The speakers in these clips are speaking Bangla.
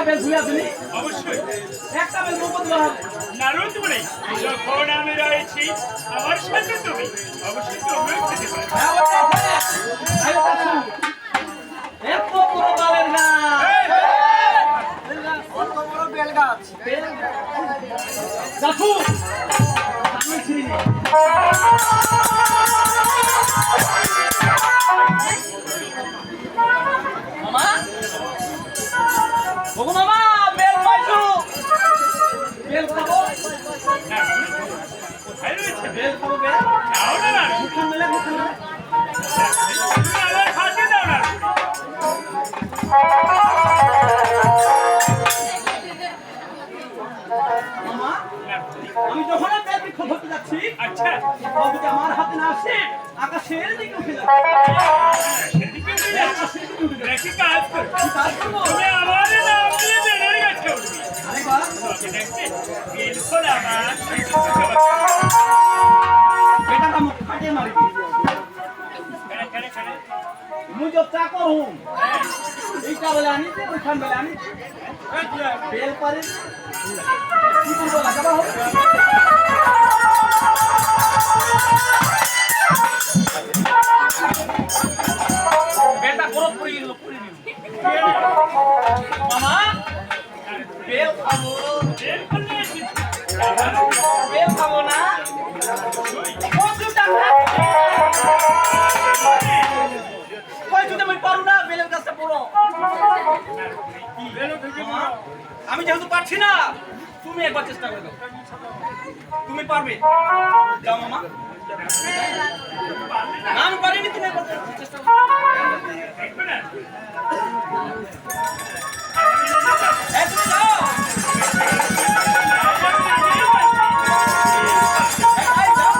বেল ঝুলে আছে নি? অবশ্যই একটা বেল মুখ দেওয়া হবে। নারদ বলে যখন আমি রয়েছি আমার সাথে তুমি অবশ্যই তুমিও খেতে পারো। হ্যাঁ, ওটা আছে। আয়ো কাছু। এত বড় বালের গাছ। কত বড় বেল গাছ। কাছু। আমি ছিড়ি নি। মামা? ওগো মামা, বেল পাইছো? বেল খাবো? কোথায় রয়েছে বেল খাবো বেল? দাও না না মুখখান মেলে, মুখখান মেলে। তুমি আমার হাতে দাও না মামা, আমি যখন এই বেল বৃক্ষ ধরতে যাচ্ছি, আচ্ছা তখন যদি আমার হাতে না আসে, আকাশের দিকে উঠে যাচ্ছে। সেদিকে উঠে যাচ্ছে। দেখি কাজ করো কি কাজ করবো? তুমি আমার নাম দিয়ে বেলের গাছে উঠবি আরেকবার। তবে দেখবে বিলকুল আমার বেটাটা মুখ ফাটিয়ে মারি দিয়েছে। মুই जो चाकर हूँ এইটা বলে আনি দে ওইখান বলে আনি বেল পারে কি করবো লাগাবা হোক বেলটা গরম পড়ে গেল পড়ে দিল মামা বেল খাবো বেল খাবো না কত টাকা আমি যেহেতু পারছি না তুমি একবার চেষ্টা করে দাও তুমি পারবে যাও মামা না আমি পারিনি তুমি একবার চেষ্টা করো এই তুমি যাও এই যাও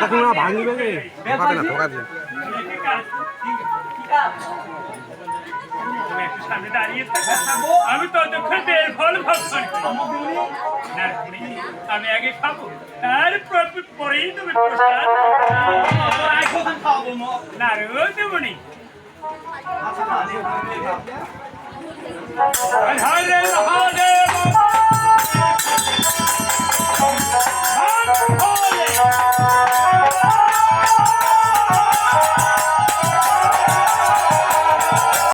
তখন না ভাঙিবে রে ঠকাতে না ঠকাতে সামনে দাঁড়িয়ে থাকবো আমি ততক্ষণ বের ফল ভক্ষণ আমি আগে খাবো তারপর পরেই তুমি না রোজ দেবনি হরে হরে মহাদেব